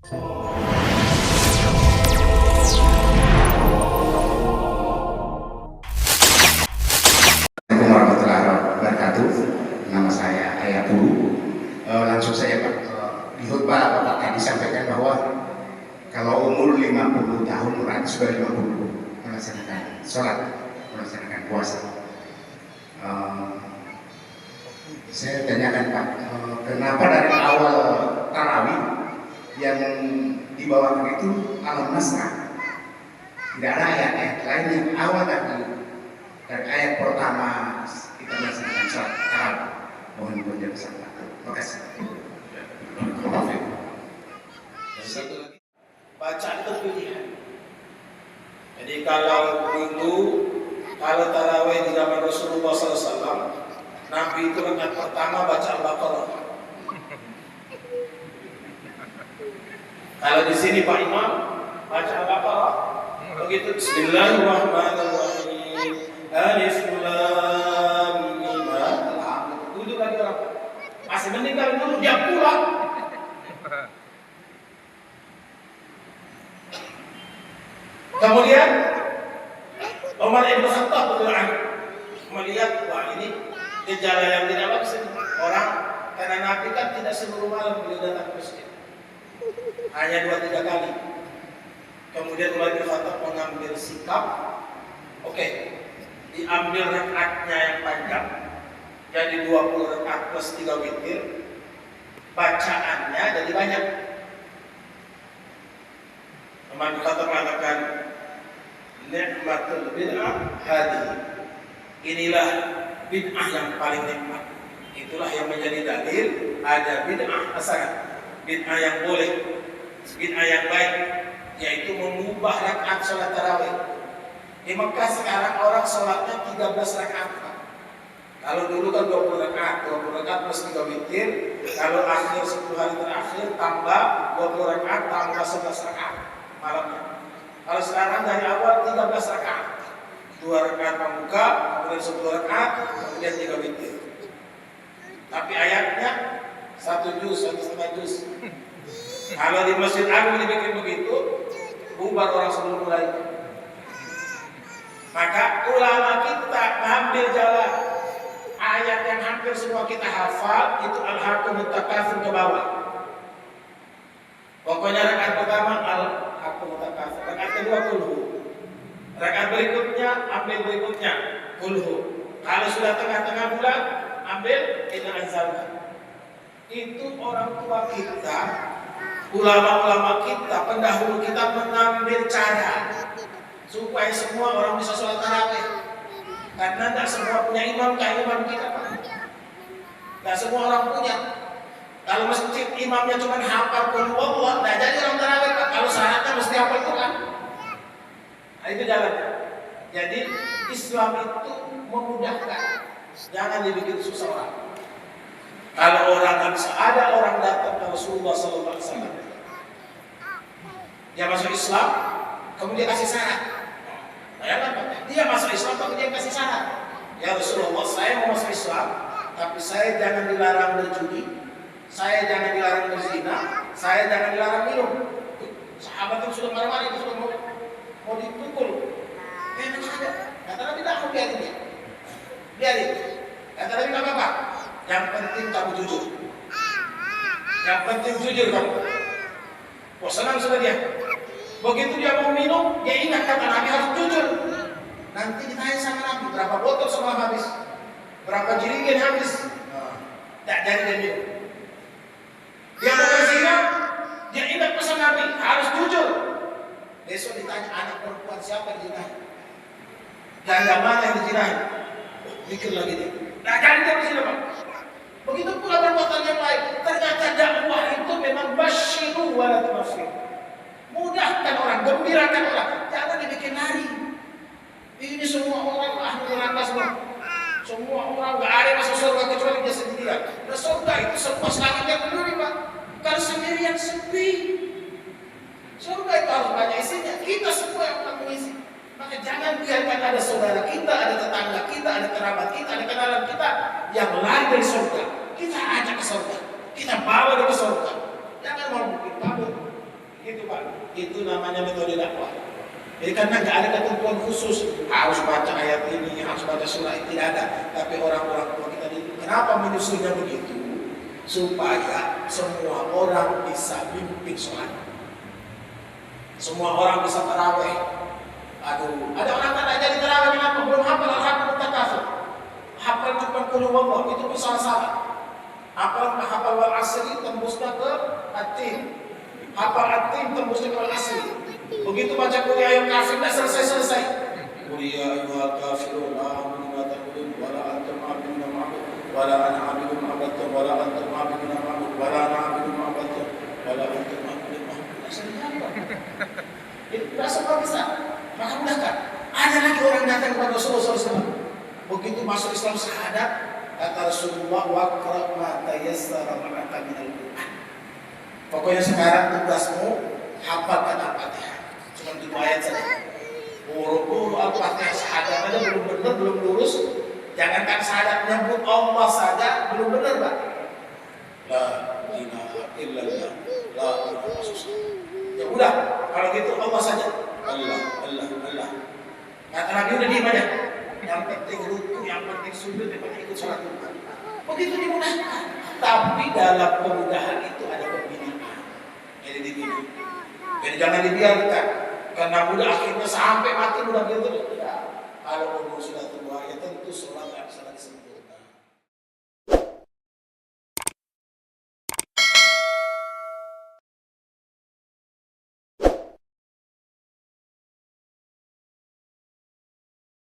Assalamualaikum warahmatullahi wabarakatuh. Nama saya Ayah Puru. Langsung saja Pak. Di khutbah Bapak tadi sampaikan bahwa kalau umur 50 tahun berarti sudah 50 melaksanakan sholat, melaksanakan puasa. Saya tanyakan Pak, kenapa dari awal tarawih yang dibawakan itu alam nasrah? Tidak ada ayat lain yang awal dari ayat pertama kita melaksanakan sholat tarawih. Mohon penjelasan Pak. Terima kasih. Satu lagi, bacaan itu pilihan. Jadi kalau tarawih di zaman Rasulullah SAW, Nabi itu rakaat pertama baca Al-Baqarah. Kalau di sini Pak Imam baca Al-Baqarah, begitu Bismillahirrahmanirrahim. Alif Lam Mim. Duduk lagi orang. Masih meninggal dulu dia pulang. Kemudian Umar Ibn Khattab melihat, wah ini gejala yang tidak bagus. Orang karena Nabi kan tidak seluruh malam beliau datang ke masjid, hanya 2-3 kali. Kemudian Umar Ibn Khattab mengambil sikap, oke, diambil rakaatnya yang panjang, jadi 20 rakaat plus 3 witir, bacaannya jadi banyak. Umar Ibn Khattab mengatakan, nikmatul bid'ah hadhihi. Inilah bid'ah yang paling nikmat. Itulah yang menjadi dalil ada bid'ah hasanah, bid'ah yang boleh, bid'ah yang baik, yaitu mengubah rakaat salat tarawih. Di Mekah sekarang orang salatnya 13 rakaat. Kalau dulu kan 20 rakaat plus 3 witir. Kalau akhir 10 hari terakhir tambah 20 rakaat tambah 11 rakaat malamnya. Kalau sekarang dari awal 13 rakaat, 2 rakaat pembuka, kemudian 10 rakaat, kemudian 3 witir. Tapi ayatnya 1 juz, 1,5 juz. Kalau di Masjid Agung dibikin begitu, bubar orang sebelum mulai. Maka ulama kita mengambil jalan ayat yang hampir semua kita hafal itu al-hakumut takatsur ke bawah. Pokoknya rakaat pertama al-hakumut takatsur, rakaat kedua kulhu. Rakaat berikutnya ambil berikutnya kulhu. Kalau sudah tengah-tengah bulan ambil inna anzalna. Itu orang tua kita, ulama-ulama kita, pendahulu kita mengambil cara supaya semua orang bisa sholat tarawih. Karena tidak semua punya imam kayak imam kita Pak. Tidak semua orang punya. Kalau masjid imamnya cuma hafal qul huwallah, tidak jadi orang tarawih Pak. Kalau syaratnya mesti hafal Quran. Nah, itu jalannya. Jadi Islam itu memudahkan, jangan dibikin susah orang. Kalau orang bisa, ada orang datang ke Rasulullah SAW, dia masuk Islam, kemudian kasih syarat. Bayangkan Pak, dia masuk Islam kemudian kasih syarat. Ya Rasulullah, saya mau masuk Islam, tapi saya jangan dilarang berjudi, saya jangan dilarang berzina, saya jangan dilarang minum. Sahabat itu sudah marah-marah, itu sudah mau dipukul. Enak saja. Kata Nabi, tidak mau biarin dia. Biarin. Kata Nabi, tidak apa-apa. Yang penting kamu jujur. Yang penting jujur kamu. Wah, senang sudah dia. Begitu dia mau minum, dia ingat kata Nabi harus jujur. Nanti ditanya sama Nabi, berapa botol semua habis? Berapa jirigen habis? Tak jadi dia minum. Dia mau berzina, dia ingat pesan Nabi, harus jujur. Besok ditanya anak perempuan siapa yang dizinahi? Janda mana yang dizinahi? Mikir lagi dia. Nah, jadi dia berzina Pak. Begitu pula perbuatan yang lain. Ternyata dakwah itu memang basyiru wa la tunaffiru. Mudahkan orang, gembirakan orang, jangan dibikin lari. Ini semua orang ahli neraka semua. Semua orang nggak ada masuk surga kecuali dia sendirian. Nah, surga itu sepuas langitnya berduri Pak. Kalau sendirian sepi. Surga itu harus banyak isinya. Kita semua yang akan mengisi. Maka jangan biarkan ada saudara kita, ada tetangga kita, ada kerabat kita, ada kenalan kita yang lari dari surga. Kita ajak ke surga. Kita bawa dia ke surga. Jangan mau bikin kabur. Gitu Pak. Itu namanya metode dakwah. Jadi karena nggak ada ketentuan khusus harus baca ayat ini, harus baca surah ini, tidak ada. Tapi orang-orang tua kita itu kenapa menyusunnya begitu? Supaya semua orang bisa mimpin sholat, semua orang bisa taraweh. Aduh, ada orang kan jadi taraweh kenapa? Belum hafal Al-Haqqul Takasur, hafal 80 Allah itu bisa salah. Hafal wal asri tembusnya ke at-tin, hafal at-tin tembusnya ke al-asri. Begitu baca kuliah yang kafir tidak selesai. Kuliah ayyuhal kafirun amin wa taqulun wala antum abidun ma'bud wala ana abidun ma'bud wala antum abidun ma'bud wala ana abidun ma'bud wala antum abidun ma'bud. Itu tidak semua bisa. Maka mudahkan. Ada lagi orang datang kepada Rasulullah SAW. Begitu masuk Islam syahadat, kata Rasulullah waqra ma tayassara ma'aka minal Qur'an. Pokoknya sekarang tugasmu hafalkan Al-Fatihah. Cuma 2 ayat saja. Buru-buru Al-Fatihah syahadat aja belum benar, belum lurus. Jangankan syahadat nyebut Allah saja belum benar, Pak. La ilaha illallah. La ilaha illallah. Ya udah, kalau gitu Allah saja. Allah. Kata Nabi udah diem aja. Yang penting ruku, yang penting sujud, yang penting ikut sholat. Begitu dimudahkan. Tapi dalam kemudahan itu ada pembinaan. Jadi dididik. Jadi jangan dibiarkan. Karena mudah akhirnya sampai mati mudah gitu. Tidak. Kalau umur sudah tua